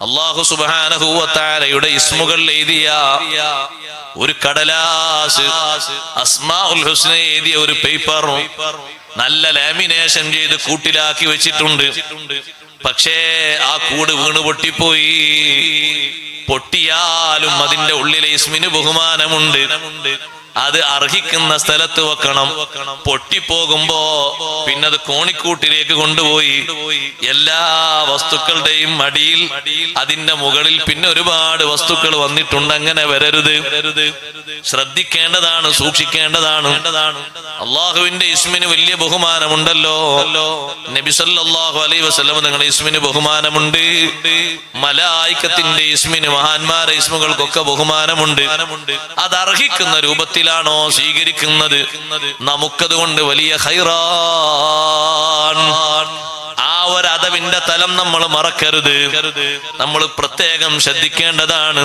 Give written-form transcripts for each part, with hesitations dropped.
അല്ലാഹു സുബ്ഹാനഹു വ തആലയുടെ ഇസ്മുകൾ എഴുതിയ ഒരു കടലാസ്, അസ്മാഉൽ ഹുസ്ന എഴുതിയ ഒരു പേപ്പർ നല്ല ലാമിനേഷൻ ചെയ്ത് കൂട്ടിലാക്കി വെച്ചിട്ടുണ്ട്. പക്ഷേ ആ കൂട് വീണ് പൊട്ടിപ്പോയി. പൊട്ടിയാലും അതിന്റെ ഉള്ളിലെ ഇസ്മിന് ബഹുമാനമുണ്ട്. അത് അർഹിക്കുന്ന സ്ഥലത്ത് വെക്കണം. പൊട്ടിപ്പോകുമ്പോ പിന്നെ അത് കോണിക്കൂട്ടിലേക്ക് കൊണ്ടുപോയി എല്ലാ വസ്തുക്കളുടെയും അടിയിൽ അതിന്റെ മുകളിൽ പിന്നെ ഒരുപാട് വസ്തുക്കൾ വന്നിട്ടുണ്ട്. അങ്ങനെ വരരുത്, ശ്രദ്ധിക്കേണ്ടതാണ്, സൂക്ഷിക്കേണ്ടതാണ്. അള്ളാഹുവിന്റെ ഇസ്മിന് വലിയ ബഹുമാനമുണ്ടല്ലോ. നബി സല്ലല്ലാഹു അലൈഹി വസല്ലം നിങ്ങളുടെ ഇസ്മിന് ബഹുമാനമുണ്ട്. മലായികത്തിന്റെ ഇസ്മിന്, മഹാന്മാരെ ഇസ്മുകൾക്കൊക്കെ ബഹുമാനമുണ്ട്. അത് അർഹിക്കുന്ന രൂപത്തിൽ ാണോ സ്വീകരിക്കുന്നത്, നമുക്കതുകൊണ്ട് വലിയ ഖൈറാൻ. ആ ഒരു അദബിന്റെ തലം നമ്മൾ മറക്കരുത്. നമ്മൾ പ്രത്യേകം ശ്രദ്ധിക്കേണ്ടതാണ്.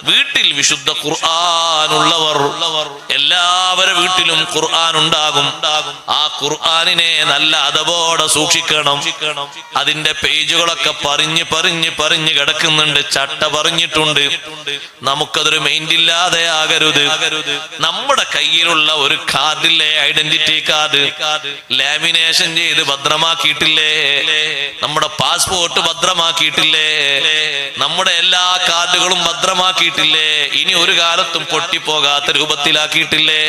വീട്ടിൽ വിശുദ്ധ ഖുർആൻ ഉള്ളവർ, എല്ലാവരുടെ വീട്ടിലും ഖുർആൻ ഉണ്ടാകും. ആ ഖുർആനിനെ നല്ല അദബോടെ സൂക്ഷിക്കണം. അതിന്റെ പേജുകളൊക്കെ പറഞ്ഞ് കിടക്കുന്നുണ്ട്. ചട്ട പറഞ്ഞിട്ടുണ്ട്. നമുക്കതൊരു മൈൻഡില്ലാതെ ആകരുത്. നമ്മുടെ കയ്യിലുള്ള ഒരു കാർഡില്ലേ, ഐഡന്റിറ്റി കാർഡ് ലാമിനേഷൻ ചെയ്ത് ഭദ്രമാക്കിയിട്ടില്ലേ, നമ്മുടെ പാസ്പോർട്ട് ഭദ്രമാക്കിയിട്ടില്ലേ, നമ്മുടെ എല്ലാ കാർഡുകളും ഭദ്രമാക്കിയിട്ടില്ലേ, ഇനി ഒരു കാലത്തും പൊട്ടിപ്പോകാത്ത രൂപത്തിലാക്കിയിട്ടില്ലേ.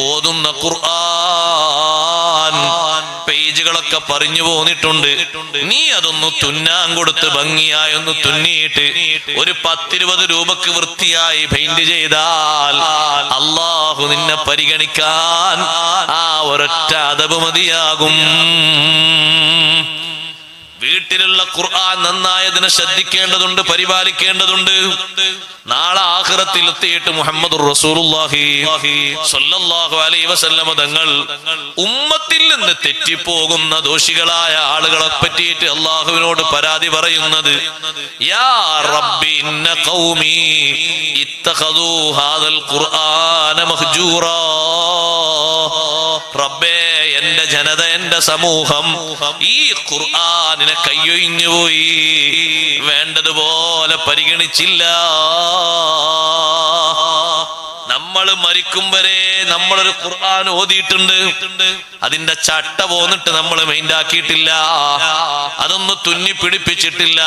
ഓതുന്ന ഖുർആൻ പേജുകളൊക്കെ പറഞ്ഞു പോന്നിട്ടുണ്ട്. നീ അതൊന്ന് തുന്നാൻ കൊടുത്ത് ഭംഗിയായി ഒന്ന് തുന്നിയിട്ട് ഒരു 10-20 രൂപക്ക് വൃത്തിയായി പെയിന്റ് ചെയ്താൽ അല്ലാഹു നിന്നെ പരിഗണിക്കാൻ ആ ഒരൊറ്റ അദബ് മതിയാകും. വീട്ടിലുള്ള ഖുർആൻ നന്നായതിനെ ശ്രദ്ധിക്കേണ്ടതുണ്ട്, പരിപാലിക്കേണ്ടതുണ്ട്. നാളെ ആഖിറത്തിൽ എത്തിയിട്ട് മുഹമ്മദുർ റസൂലുള്ളാഹി സ്വല്ലല്ലാഹു അലൈഹി വസല്ലം തങ്ങൾ ഉമ്മത്തിൽ നിന്ന് തെറ്റിപ്പോകുന്ന ദോഷികളായ ആളുകളെ പറ്റിയിട്ട് അല്ലാഹുവിനോട് പരാതി പറയുന്നത്, യാ റബ്ബി ഇന്ന ഖൗമി ഇത്തഖദൂ ഹാദൽ ഖുർആന മഹ്ജൂറാ. റബ്ബേ, എന്റെ ജനത, എന്റെ സമൂഹം ഈ ഖുർആനിനെ കയ്യൊഴിഞ്ഞു പോയി, വേണ്ടതുപോലെ പരിഗണിച്ചില്ല. നമ്മൾ മരിക്കും വരെ നമ്മളൊരു ഖുർആൻ ഓതിയിട്ടുണ്ട്. അതിന്റെ ചട്ട പോന്നിട്ട് നമ്മൾ മൈൻഡാക്കിയിട്ടില്ല. അതൊന്ന് തുന്നി പിടിപ്പിച്ചിട്ടില്ല.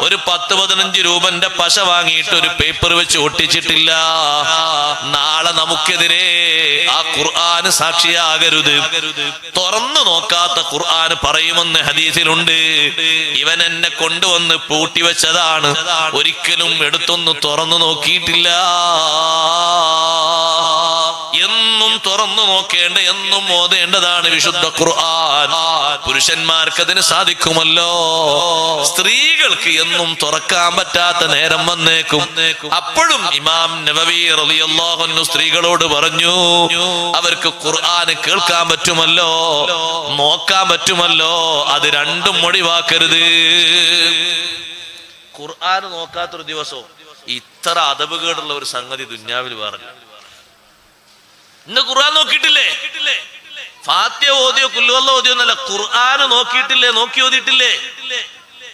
ഒരു 10-15 രൂപന്റെ പശ വാങ്ങിയിട്ട് ഒരു പേപ്പർ വെച്ച് ഒട്ടിച്ചിട്ടില്ല. നാളെ നമുക്കെതിരെ ആ ഖുർആൻ സാക്ഷിയാകരുത്. തുറന്നു നോക്കാത്ത ഖുർആൻ പറയുമെന്ന് ഹദീസിലുണ്ട്, ഇവൻ എന്നെ കൊണ്ടുവന്ന് പൂട്ടിവെച്ചതാണ്, ഒരിക്കലും എടുത്തൊന്ന് തുറന്നു നോക്കിയിട്ടില്ല. എന്നും തുറന്നു നോക്കേണ്ട, എന്നും ഓതേണ്ടതാണ് വിശുദ്ധ ഖുർആൻ. പുരുഷന്മാർക്ക് അതിന് സാധിക്കുമല്ലോ, സ്ത്രീകൾക്ക് എന്നും തുറക്കാൻ പറ്റാത്ത നേരം വന്നേക്കും. അപ്പോഴും ഇമാം നബവി റളിയല്ലാഹു അൻഹു സ്ത്രീകളോട് പറഞ്ഞു, അവർക്ക് ഖുർആൻ കേൾക്കാൻ പറ്റുമല്ലോ, നോക്കാൻ പറ്റുമല്ലോ, അത് രണ്ടും ഒഴിവാക്കരുത്. ഖുർആൻ നോക്കാത്തൊരു ദിവസവും ഇത്ര അദബുകേടുള്ള ഒരു സംഗതി ദുന്യാവിൽ പറഞ്ഞു. ഇന്ന് ഖുർആൻ നോക്കിയിട്ടില്ലേ, ഫാത്തിഹ ഓതിയോ കുൽഹുവല്ലാഹ് ഓതിയോ എന്നല്ല, ഖുർആൻ നോക്കിയിട്ടില്ലേ, നോക്കി ഓതിയിട്ടില്ലേ.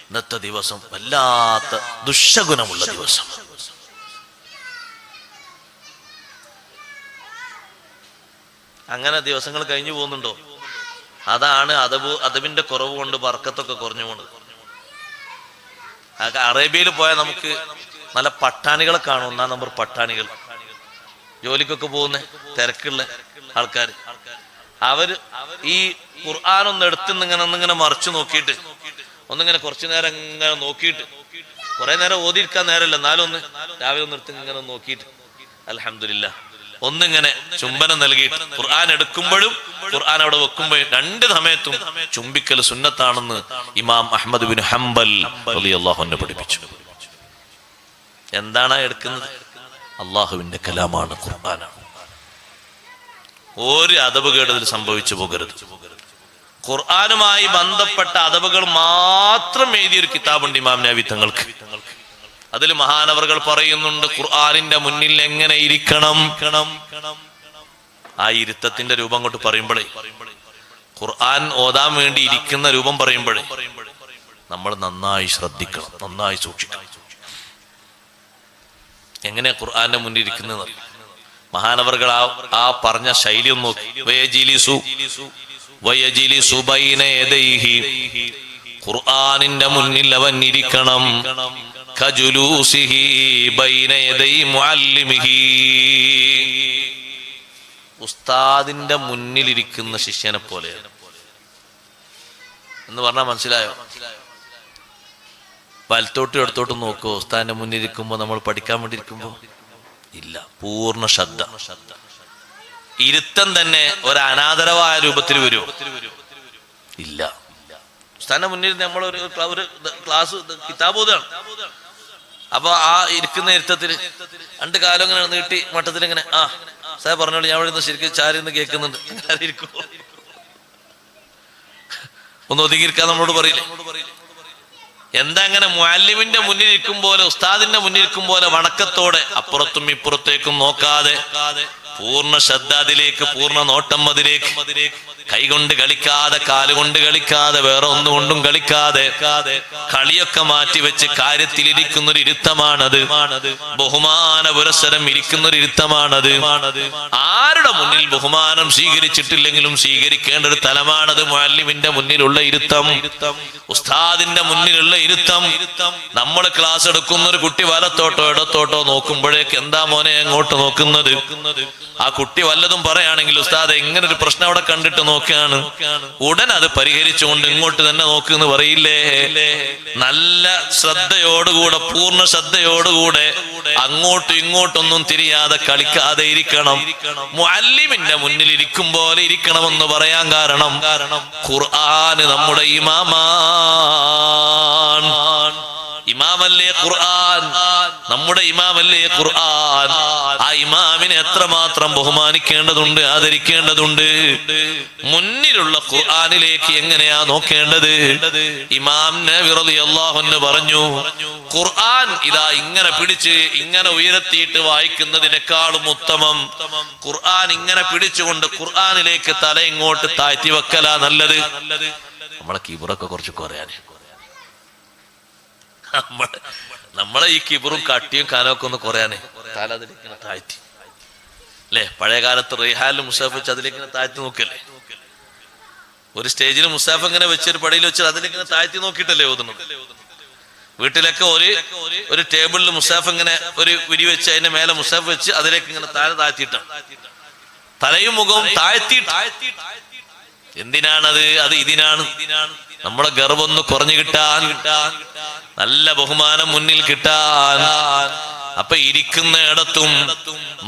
ഇന്നത്തെ ദിവസം വല്ലാത്ത ദുശഗുണമുള്ള ദിവസം. അങ്ങനെ ദിവസങ്ങൾ കഴിഞ്ഞു പോകുന്നുണ്ടോ? അതാണ് അദബിന്റെ കുറവ് കൊണ്ട് ബർക്കത്തൊക്കെ കുറഞ്ഞു പോകുന്നത്. അറേബ്യയിൽ പോയാൽ നമുക്ക് നല്ല പട്ടാണികളെ കാണും. 1-ാം നമ്പർ പട്ടാണികൾ, ജോലിക്കൊക്കെ പോകുന്ന തിരക്കുള്ള ആൾക്കാർ. അവര് ഈ ഖുർആൻ ഒന്ന് ഒന്നിങ്ങനെ മറിച്ചു നോക്കിയിട്ട് ഒന്നിങ്ങനെ കുറച്ചു നേരം ഇങ്ങനെ നോക്കിയിട്ട്, കുറെ നേരം ഓതിയിരിക്കാൻ നേരമല്ല, എന്നാലും ഒന്ന് രാവിലെ ഒന്ന് എടുത്ത് ഇങ്ങനെ നോക്കിയിട്ട് അൽഹംദുലില്ലാഹ് ഒന്നിങ്ങനെ ചുംബനം നൽകിയിട്ട്, ഖുർആൻ എടുക്കുമ്പോഴും ഖുർആൻ അവിടെ വെക്കുമ്പോഴും 2 സമയത്തും ചുംബിക്കൽ സുന്നത്താണെന്ന് ഇമാം അഹ്മദ് ബിൻ ഹംബൽ റളിയല്ലാഹു അൻഹു പഠിപ്പിച്ചു. എന്താണ് എടുക്കുന്നത്? അള്ളാഹുവിന്റെ കലാമാണ്, ഖുർആനാണ്. ഒരു അദബുകേട് സംഭവിച്ചു പോകരുത്. ഖുർആനുമായി ബന്ധപ്പെട്ട അദബുകൾ മാത്രം എഴുതിയൊരു കിതാബുണ്ട് ഇമാം നബവി തങ്ങൾക്ക്. അതിൽ മഹാനവറുകൾ പറയുന്നുണ്ട്, ഖുർആനിന്റെ മുന്നിൽ എങ്ങനെ ഇരിക്കണം. ആ ഇരുത്തത്തിന്റെ രൂപം കൊണ്ട് പറയുമ്പോഴേ, ഖുർആൻ ഓതാൻ വേണ്ടി ഇരിക്കുന്ന രൂപം പറയുമ്പോഴേ നമ്മൾ നന്നായി ശ്രദ്ധിക്കണം, നന്നായി സൂക്ഷിക്കണം. എങ്ങനെ ഖുർആന്റെ മുന്നിൽ ഇരിക്കുന്നത് മഹാനവറുകൾ ആ പറഞ്ഞ ശൈലി ഒന്ന് നോക്കി. വയജിലിസു ബൈന യദൈഹി, ഖുർആനിന്റെ മുന്നിൽ അവൻ ഇരിക്കണം. കജുലൂസിഹി ബൈന യദൈ മുഅല്ലിമിഹി, ഉസ്താദിന്റെ മുന്നിലിരിക്കുന്ന ശിഷ്യനെ പോലെ എന്ന് പറഞ്ഞാൽ മനസ്സിലായോ? വലത്തോട്ടും ഇടത്തോട്ടും നോക്കുവോ ഉസ്താദിന്റെ മുന്നിൽ ഇരിക്കുമ്പോ, നമ്മൾ പഠിക്കാൻ വേണ്ടി ഇരിക്കുമ്പോ? ഇല്ല, പൂർണ്ണ ശ്രദ്ധ. ഇരുത്തം തന്നെ ഒരു അനാദരവായ രൂപത്തിൽ വരുമോ? ഇല്ല. ഉസ്താദിന്റെ മുന്നിൽ നമ്മൾ ഒരു ക്ലാസ് കിതാബോധാണ്. അപ്പൊ ആ ഇരിക്കുന്ന ഇരുത്തത്തിൽ രണ്ട് കാലം ഇങ്ങനെ നീട്ടി മട്ടത്തിൽ ഇങ്ങനെ സാർ പറഞ്ഞോളൂ, ഞാൻ ഇവിടെ ശരിക്കും ചാരി നിന്ന് കേൾക്കുന്നുണ്ട്. ഇരിക്കുമോ? ഒന്ന് ഒതുങ്ങിയിരിക്കാൻ നമ്മളോട് പറയില്ലേ? എന്താ അങ്ങനെ മുഅല്ലിമിന്റെ മുന്നിൽ ഇരിക്കും പോലെ, ഉസ്താദിന്റെ മുന്നിൽ ഇരിക്കും പോലെ വണക്കത്തോടെ അപ്പുറത്തും ഇപ്പുറത്തേക്കും നോക്കാതെ പൂർണ്ണ ശ്രദ്ധ അതിലേക്ക്, പൂർണ്ണ നോട്ടം അതിലേക്ക്, കൈകൊണ്ട് കളിക്കാതെ, കാലുകൊണ്ട് കളിക്കാതെ, വേറെ ഒന്നുകൊണ്ടും കളിക്കാതെ കളിയൊക്കെ മാറ്റിവെച്ച് കാര്യത്തിലിരിക്കുന്നൊരു ഇരുത്തമാണത്. ബഹുമാന പുരസ്സരം ഇരിക്കുന്നൊരു ഇരുത്തമാണത്. ആരുടെ മുന്നിൽ ബഹുമാനം സ്വീകരിച്ചിട്ടില്ലെങ്കിലും സ്വീകരിക്കേണ്ട ഒരു തലമാണത് മുഅല്ലിമിന്റെ മുന്നിലുള്ള ഇരുത്തം, ഉസ്താദിന്റെ മുന്നിലുള്ള ഇരുത്തം. നമ്മൾ ക്ലാസ് എടുക്കുന്ന ഒരു കുട്ടി വലത്തോട്ടോ ഇടത്തോട്ടോ നോക്കുമ്പോഴേക്ക് എന്താ മോനെ എങ്ങോട്ട് നോക്കുന്നത്? ആ കുട്ടി വല്ലതും പറയുകയാണെങ്കിൽ ഉസ്താദ് ഇങ്ങനെ ഒരു പ്രശ്നം അവിടെ കണ്ടിട്ട് നോക്കുകയാണ്, ഉടൻ അത് പരിഹരിച്ചുകൊണ്ട് ഇങ്ങോട്ട് തന്നെ നോക്കുന്ന് പറയില്ലേ? നല്ല ശ്രദ്ധയോടുകൂടെ, പൂർണ്ണ ശ്രദ്ധയോടുകൂടെ അങ്ങോട്ടും ഇങ്ങോട്ടൊന്നും തിരിയാതെ കളിക്കാതെ ഇരിക്കണം. മുഅല്ലിമിന്റെ മുന്നിൽ ഇരിക്കും പോലെ ഇരിക്കണമെന്ന് പറയാൻ കാരണം ഖുർആന് നമ്മുടെ ഇമാമല്ലേ ഖുർആൻ, നമ്മുടെ ഇമാമല്ലേ ഖുർആൻ. ആ ഇമാമിനെ എത്രമാത്രം ബഹുമാനിക്കേണ്ടതുണ്ട്, ആദരിക്കേണ്ടതുണ്ട്. മുന്നിലുള്ള ഖുർആനിലേക്ക് എങ്ങനെയാ നോക്കേണ്ടത്? ഇമാം നബി റളിയല്ലാഹു അൻഹു പറഞ്ഞു, ഖുർആൻ ഇതാ ഇങ്ങനെ പിടിച്ച് ഇങ്ങനെ ഉയർത്തിയിട്ട് വായിക്കുന്നതിനേക്കാളും ഉത്തമം ഖുർആൻ ഇങ്ങനെ പിടിച്ചുകൊണ്ട് ഖുർആനിലേക്ക് തല ഇങ്ങോട്ട് താഴ്ത്തി വെക്കലാ നല്ലത്. നമ്മളെ കിബറൊക്കെ കുറച്ച് കുറയാനേ, നമ്മളെ ഈ കിബറും കട്ടിയും കാനൊക്കെ ഒന്ന് കുറയാനേ, തല അതിലേക്ക് താഴ്ത്തി അല്ലെ? പഴയ കാലത്ത് റിഹാലിൽ മുസാഫ് വെച്ച് അതിലേക്ക് താഴ്ത്തി നോക്കല്ലേ? ഒരു സ്റ്റേജിൽ മുസാഫ് ഇങ്ങനെ വെച്ചൊരു പടിയിൽ വെച്ച് അതിലേക്ക് താഴ്ത്തി നോക്കിയിട്ടല്ലേ ഓതുന്നത്? വീട്ടിലൊക്കെ ഒരു ടേബിളിൽ മുസാഫ് ഇങ്ങനെ ഒരു വിരി വെച്ച് അതിന്റെ മേലെ മുസാഫ് വെച്ച് അതിലേക്ക് ഇങ്ങനെ താഴെ താഴ്ത്തിയിട്ടാണ്, തലയും മുഖവും താഴ്ത്തിയിട്ട്. എന്തിനാണത്? അത് ഇതിനാണ് നമ്മുടെ ഗർവൊന്ന് കുറഞ്ഞു കിട്ടാൻ, നല്ല ബഹുമാനം മുന്നിൽ കിട്ടാൻ. അപ്പൊ ഇരിക്കുന്ന ഇടത്തും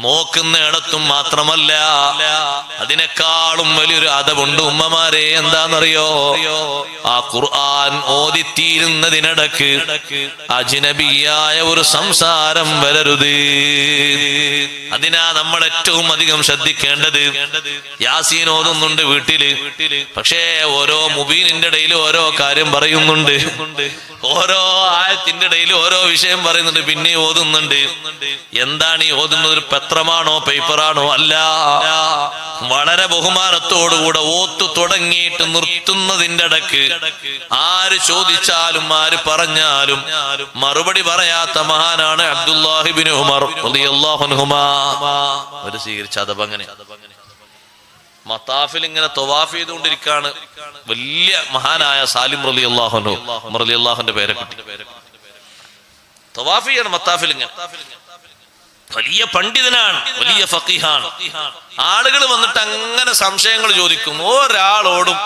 നോക്കുന്ന ഇടത്തും മാത്രമല്ല, അതിനേക്കാളും വലിയൊരു അദബുണ്ട് ഉമ്മമാരെ. എന്താണെന്നറിയോ? ആ ഖുർആൻ ഓതിത്തീരുന്നതിനിടക്ക് അജ്നബിയായ ഒരു സംസാരം വരരുത്. അതിനാ നമ്മൾ ഏറ്റവും അധികം ശ്രദ്ധിക്കേണ്ടത്. യാസീൻ ഓതുന്നുണ്ട് വീട്ടില്, പക്ഷേ ഓരോ മുബീനിന്റെ ഇടയിൽ ഓരോ കാര്യം പറയുന്നുണ്ട്, ഓരോ ആയത്തിന്റെ ഇടയിൽ ഓരോ വിഷയം പറയുന്നുണ്ട്, പിന്നെ ഓതുന്നുണ്ട്. എന്താണ് ഈ ഓതുന്നത്? ഒരു പത്രമാണോ പേപ്പറാണോ? അല്ല, വളരെ ബഹുമാനത്തോടുകൂടെ ഓത്തു തുടങ്ങിയിട്ട് നിർത്തുന്നതിന്റെ ഇടക്ക് ആര് ചോദിച്ചാലും ആര് പറഞ്ഞാലും മറുപടി പറയാത്ത മഹാനാണ് അബ്ദുല്ലാഹി ഇബ്നു ഉമർ റളിയല്ലാഹു അൻഹുമാ. ഒരു സ്വീകരിച്ച അതബങ്ങനെ മത്താഫിൽ ഇങ്ങനെ തവാഫ് ചെയ്തുകൊണ്ടിരിക്കുകയാണ് വലിയ മഹാനായ സാലിം റളിയല്ലാഹു അൻഹു, ഉമർ റളിയല്ലാഹുവിന്റെ പേരക്കുട്ടി. തവാഫ് ചെയ്യണം മത്താഫിൽ ഇങ്ങനെ. വലിയ പണ്ഡിതനാണ്, വലിയ ഫഖീഹാണ്. ആളുകൾ വന്നിട്ട് അങ്ങനെ സംശയങ്ങൾ ചോദിക്കും, ഒരാളോടും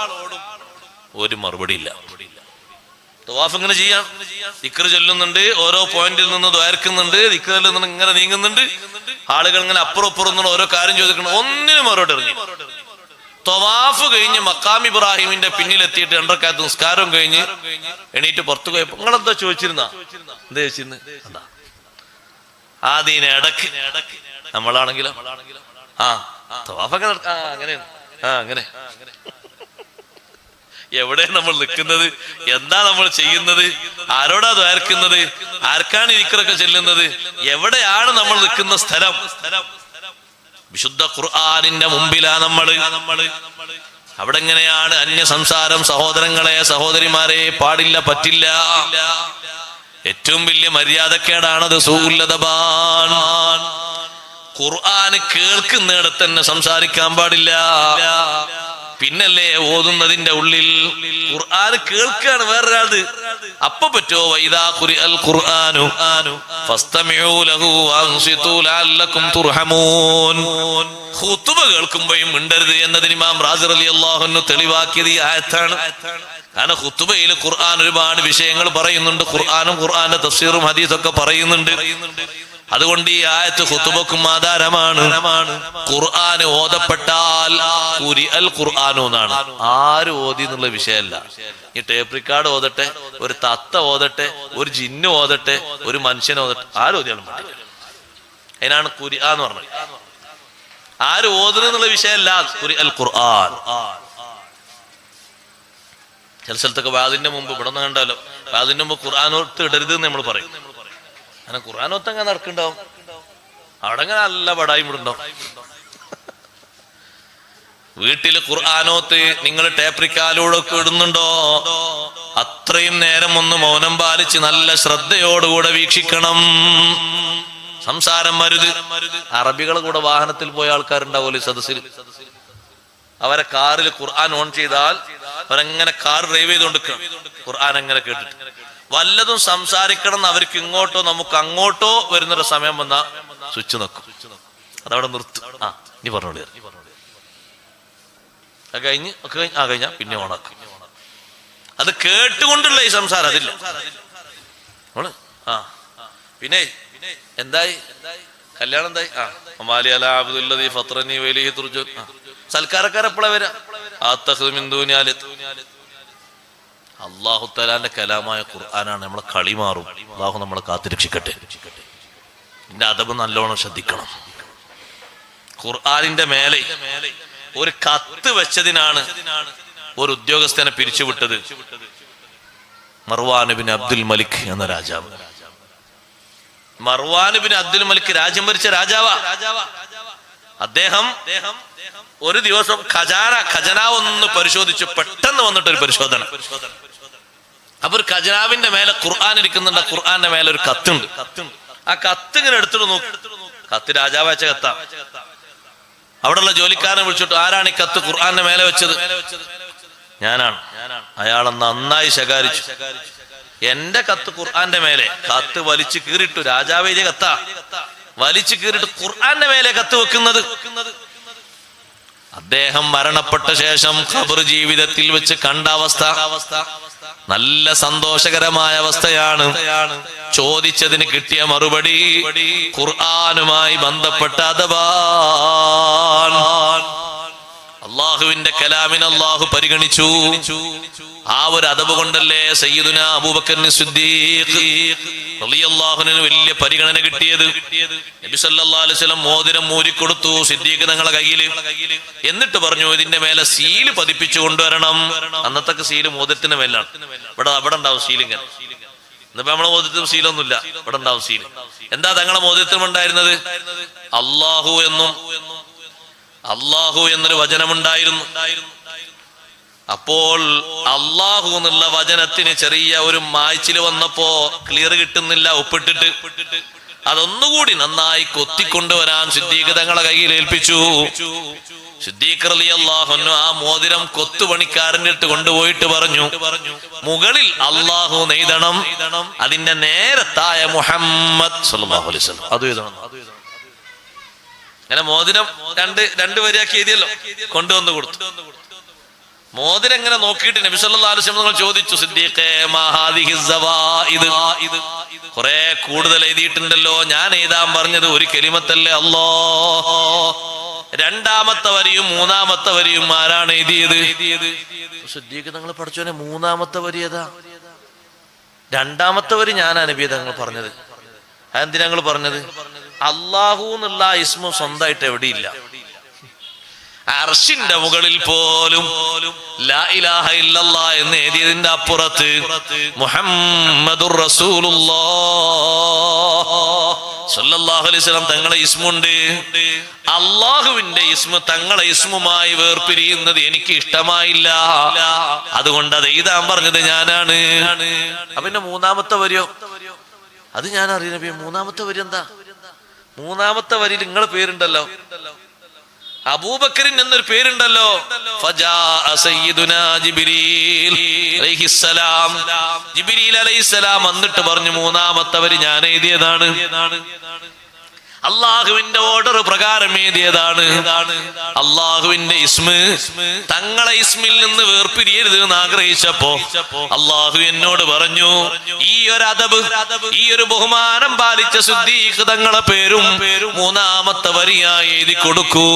ഒരു മറുപടി ഇല്ല. തവാഫ് ഇങ്ങനെ ചെയ്യാം, ദിക്ർ ചൊല്ലുന്നുണ്ട്, ഓരോ പോയിന്റിൽ നിന്ന് ദ്വാരക്കുന്നുണ്ട്, ദിക്റിൽ നിന്ന് ഇങ്ങനെ നീങ്ങുന്നുണ്ട്. ആളുകൾ ഇങ്ങനെ അപ്പുറം ഇപ്പുറം ഓരോ കാര്യം ചോദിക്കണം, ഒന്നിനും മറുപടി ഇറങ്ങി. തവാഫ് കഴിഞ്ഞ് മക്കാം ഇബ്രാഹിമിന്റെ പിന്നിലെത്തിയിട്ട് 2 റക്അത്ത് നിസ്കാരം കഴിഞ്ഞ് എണീറ്റ് പുറത്തു പോയപ്പോ നിങ്ങളെന്താ ചോദിച്ചിരുന്ന? എന്താ ചോദിച്ചിരുന്നു? അതിനിടക്ക് നമ്മളാണെങ്കിലോ തവാഫൊക്കെ അങ്ങനെയാണ്, അങ്ങനെ എവിടെ നമ്മൾ നിൽക്കുന്നത്? എന്താ നമ്മൾ ചെയ്യുന്നത്? ആരോടാ ദ്വാരക്കുന്നത്? ആർക്കാണ് ഇരിക്കറൊക്കെ ചെല്ലുന്നത്? എവിടെയാണ് നമ്മൾ നിൽക്കുന്ന സ്ഥലം? വിശുദ്ധ ഖുർആനിന്റെ മുമ്പിലാ നമ്മള്. അവിടെ എങ്ങനെയാണ് അന്യ സംസാരം? സഹോദരങ്ങളെ, സഹോദരിമാരെ, പാടില്ല, പറ്റില്ല. ഏറ്റവും വലിയ മര്യാദക്കേടാണത്. സൂഉല്ലദബാൻ. ഖുർആൻ കേൾക്കുന്നിടത്ത് തന്നെ സംസാരിക്കാൻ പാടില്ല. പിന്നല്ലേ ഓതുന്നതിന്റെ ഉള്ളിൽ ഖുർആൻ കേൾക്കാണ് വേറൊരാളത്, അപ്പൊ പറ്റോ? വൈദാ ഖുരിഅൽ ഖുർആനു ഫസ്തമിഊ ലഹു വഅൻസിതു ലഅല്ലകും തുർഹമൂൻ. ഖുതുബ കേൾക്കുമ്പോഴും മിണ്ടരുത് എന്നതിന് ഇമാം റാസി റളിയല്ലാഹു അൻഹു തെളിവാക്കിയത് ഈ ആയത്താണ്. കാരണം ഖുതുബയിൽ ഖുർആൻ ഒരുപാട് വിഷയങ്ങൾ പറയുന്നുണ്ട്. ഖുർആനും ഖുർആന്റെ തഫ്സീറും ഹദീസൊക്കെ പറയുന്നുണ്ട്. അതുകൊണ്ട് ഈ ആയത്ത് ഖുതുബക്കും ആധാരമാണ്. ഖുർആൻ ഓതപ്പെട്ടാൽ ഖുരിഅൽ ഖുർആനു എന്നാണ്. ആര് ഓതി എന്നുള്ള വിഷയമല്ല. ഈ ടേപ്പ് റെക്കോർഡ് ഓതട്ടെ, ഒരു തത്ത ഓതട്ടെ, ഒരു ജിന്ന് ഓതട്ടെ, ഒരു മനുഷ്യൻ ഓതട്ടെ, ആര് ഓതിയാലും മതി. അതിനാണ് ഖുർആൻ എന്ന് പറഞ്ഞത്. ആര് ഓതുന്നുള്ള വിഷയമല്ല ഖുരിഅൽ ഖുർആൻ. ചില സ്ഥലത്തൊക്കെ വാദിന്റെ മുമ്പ് ഇവിടെ നിന്ന് കണ്ടാലോ, വാദിന്റെ മുമ്പ് ഖുർആനോത്ത് ഇടരുത് എന്ന് നമ്മൾ പറയും. അങ്ങനെ ഖുർആനോത്ത് അങ്ങനെ നടക്കുന്നുണ്ടാവും. അവിടെ അങ്ങനെ നല്ല പടായും ഇവിടുണ്ടാവും. വീട്ടില് ഖുർആനോത്ത് നിങ്ങൾ ടേപ്രിക്കാലൂടെ ഇടുന്നുണ്ടോ? അത്രയും നേരം ഒന്ന് മൗനം പാലിച്ച് നല്ല ശ്രദ്ധയോടുകൂടെ വീക്ഷിക്കണം. സംസാരം മരുത്. അറബികളെ കൂടെ വാഹനത്തിൽ പോയ ആൾക്കാരുണ്ടാവുമല്ലോ സദസ്സിൽ. അവരെ കാറിൽ ഖുർആൻ ഓൺ ചെയ്താൽ അവരെങ്ങനെ കാർ ഡ്രൈവ് ചെയ്തുകൊണ്ടിരിക്കണം, ഖുർആൻ എങ്ങനെ കേട്ടിട്ട്. വല്ലതും സംസാരിക്കണം അവർക്ക് ഇങ്ങോട്ടോ നമുക്ക് അങ്ങോട്ടോ വരുന്നൊരു സമയം വന്നാ സ്വിച്ച് നോക്കും, അതവിടെ നിർത്തും. നീ പറഞ്ഞോളൂ. കഴിഞ്ഞ് കഴിഞ്ഞാ പിന്നെ ഓണാക്കും. അത് കേട്ടുകൊണ്ടുള്ള ഈ സംസാരം അതില്ല. പിന്നെ എന്തായി കല്യാണം? എന്തായി? സൽക്കാരക്കാരെപ്പോഴാ വരാ? അള്ളാഹു തആലാന്റെ കലാമായ ഖുർആനാണ്. നമ്മളെ കളി മാറും. അള്ളാഹു നമ്മളെ കാത്തുരക്ഷിക്കട്ടെ. ഇതിന്റെ അദബ് നല്ലോണം ശ്രദ്ധിക്കണം. ഖുർആനിന്റെ മേലെ ഒരു കത്ത് വെച്ചതിനാണ് ഒരു ഉദ്യോഗസ്ഥനെ പിരിച്ചുവിട്ടത്. മർവാൻ ബിൻ അബ്ദുൽ മലിക് എന്ന രാജാവ്. മർവാൻ ബിൻ അബ്ദുൽ മലിക് രാജ്യം ഭരിച്ച രാജാവാ. അദ്ദേഹം ഒരു ദിവസം ഖജനാവ് ഒന്ന് പരിശോധിച്ചു. പെട്ടെന്ന് വന്നിട്ടൊരു പരിശോധന. അപ്പൊ ഒരു ഖജനാവിന്റെ മേലെ ഖുർആൻ ഇരിക്കുന്നുണ്ട്. ഖുർആന്റെ മേലെ ഒരു കത്തുണ്ട്. ആ കത്ത് ഇങ്ങനെ എടുത്തിട്ട് നോക്കി. കത്ത് രാജാവ് അയച്ച കത്താ. അവിടെയുള്ള ജോലിക്കാരനെ വിളിച്ചിട്ട്, ആരാണ് ഈ കത്ത് ഖുർആന്റെ മേലെ വെച്ചത്? ഞാനാണ്. അയാളെ നന്നായി ശകാരിച്ചു. എന്റെ കത്ത് ഖുർആന്റെ മേലെ. കത്ത് വലിച്ചു കീറിട്ടു. രാജാവ് എഴുതിയ കത്താ. വലിച്ചു കീറിട്ട് ഖുർആന്റെ മേലെ കത്ത് വെക്കുന്നത്. അദ്ദേഹം മരണപ്പെട്ട ശേഷം ഖബർ ജീവിതത്തിൽ വെച്ച് കണ്ട അവസ്ഥ നല്ല സന്തോഷകരമായ അവസ്ഥയാണ്. ചോദിച്ചതിന് കിട്ടിയ മറുപടി ഖുർആനുമായി ബന്ധപ്പെട്ട അദബാണ്. അള്ളാഹുവിന്റെ കലാമിനെ അള്ളാഹു പരിഗണിച്ചു. ആ ഒരു അദബ് കൊണ്ടല്ലേ സയ്യിദുനാ അബൂബക്കർ സിദ്ദീഖ് റളിയല്ലാഹു അൻഹു വലിയ പരിഗണന കിട്ടിയത്. നബി സല്ലല്ലാഹു അലൈഹി വസല്ലം മോതിരം മൂരിക്കൊടുത്തു സിദ്ദീഖ് തങ്ങളുടെ കയ്യിൽ. എന്നിട്ട് പറഞ്ഞു, ഇതിന്റെ മേലെ സീല് പതിപ്പിച്ചു കൊണ്ടുവരണം. അന്നത്തെ സീല് മോതിരത്തിന്റെ മേലാണ്. അവിടെ ഉണ്ടാവും സീൽ. ഇങ്ങനെ ഇന്നിപ്പോ നമ്മളെ മോതിരത്തിനും സീലൊന്നുമില്ല. ഇവിടെ ഉണ്ടാവും സീല്. എന്താ തങ്ങളെ മോതിരത്തിനും ഉണ്ടായിരുന്നത്? അള്ളാഹു എന്നൊരു വചനമുണ്ടായിരുന്നു. അപ്പോൾ അള്ളാഹു എന്നുള്ള വചനത്തിന് ചെറിയ ഒരു മായ്ച്ചില് വന്നപ്പോ ക്ലിയർ കിട്ടുന്നില്ല. ഒപ്പിട്ടിട്ട് അതൊന്നുകൂടി നന്നായി കൊത്തിക്കൊണ്ടുവരാൻ സിദ്ദീഖ് തങ്ങളെ കയ്യിൽ ഏൽപ്പിച്ചു. സിദ്ദീഖ് റളിയല്ലാഹു അൻഹു ആ മോതിരം കൊത്തുപണിക്കാരന്റെ അടുത്ത് കൊണ്ടുപോയിട്ട് പറഞ്ഞു, മുകളിൽ അള്ളാഹു നെയ്തണം, അതിന്റെ നേരത്തായ മുഹമ്മദ് സല്ലല്ലാഹു അലൈഹി വസല്ലം അത് എഴുതണം. അങ്ങനെ മോതിരം രണ്ട് വരിയാക്കി എഴുതിയല്ലോ, കൊണ്ടുവന്ന് കൊടുത്തു. മോതിരം എങ്ങനെ നോക്കിയിട്ട് നബി സല്ലല്ലാഹു അലൈഹി വസല്ലം ചോദിച്ചു, സിദ്ദീഖേ മാ ഹാദിഹി സവാഇദ്, കുറെ കൂടുതൽ എഴുതിയിട്ടുണ്ടല്ലോ. ഞാൻ എഴുതാൻ പറഞ്ഞത് ഒരു കലിമത്തല്ലേ അല്ലാഹ്. രണ്ടാമത്തെ വരിയും മൂന്നാമത്തെ വരിയും ആരാണ് എഴുതിയത്? സിദ്ദീഖ് തങ്ങൾ പഠിച്ചോനെ മൂന്നാമത്തെ വരി ഏതാ? രണ്ടാമത്തെ വരി ഞാനാ നബി തങ്ങൾ പറഞ്ഞത്. അതെന്തിനാ ഞങ്ങൾ പറഞ്ഞത്? അള്ളാഹു എന്നുള്ള ഇസ്മു സ്വന്തമായിട്ട് എവിടെയില്ല. അർശിന്റെ മുകളിൽ പോലും ലാ ഇലാഹ ഇല്ലല്ലാഹ് എന്ന് എഴുതിയതിന്റെ അപ്പുറത്ത് മുഹമ്മദുർ റസൂലുള്ളാഹ് സല്ലല്ലാഹു അലൈഹി വസല്ലം തങ്ങളെ ഇസ്മുണ്ട്. അള്ളാഹുവിന്റെ ഇസ്മ തങ്ങളെ ഇസ്മുമായി വേർപിരിയുന്നത് എനിക്ക് ഇഷ്ടമായില്ല. അതുകൊണ്ട് അത് എഴുതാൻ പറഞ്ഞത് ഞാനാണ്. അപ്പൊ പിന്നെ മൂന്നാമത്തെ വരിയോ? അത് ഞാൻ അറിയാം നബിയെ. മൂന്നാമത്തെ വരി എന്താ? മൂന്നാമത്തെ വരിയിൽ നിങ്ങളെ പേരുണ്ടല്ലോ, അബൂബക്കറിൻ എന്നൊരു പേരുണ്ടല്ലോ. ഫജാഅ സയ്യിദുനാ ജിബ്രീൽ അലൈഹിസ്സലാം. ജിബ്രീൽ അലൈഹിസ്സലാം വന്നിട്ട് പറഞ്ഞു, മൂന്നാമത്തെ വരി ഞാൻ എഴുതിയതാണ്, അള്ളാഹുവിന്റെ ഓർഡർ പ്രകാരം എഴുതിയതാണ്. അള്ളാഹുവിന്റെ ഇസ്മ തങ്ങളെ ഇസ്മിൽ നിന്ന് വേർപിരിയരുത് എന്ന് ആഗ്രഹിച്ചപ്പോ അള്ളാഹു എന്നോട് പറഞ്ഞു, ഈ ഒരു അദബ്, ഈ ഒരു ബഹുമാനം പാലിച്ച സിദ്ദീഖ് തങ്ങളെ പേരും മൂന്നാമത്തെ വരിയായി എഴുതി കൊടുക്കൂ.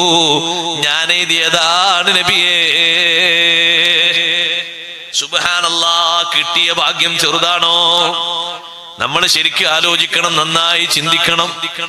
ഞാൻ എഴുതിയതാണ് നബിയേ. സുബ്ഹാനല്ലാഹ്. കിട്ടിയ ഭാഗ്യം ചെറുതാണോ? നമ്മൾ ശരിക്കും ആലോചിക്കണം, നന്നായി ചിന്തിക്കണം.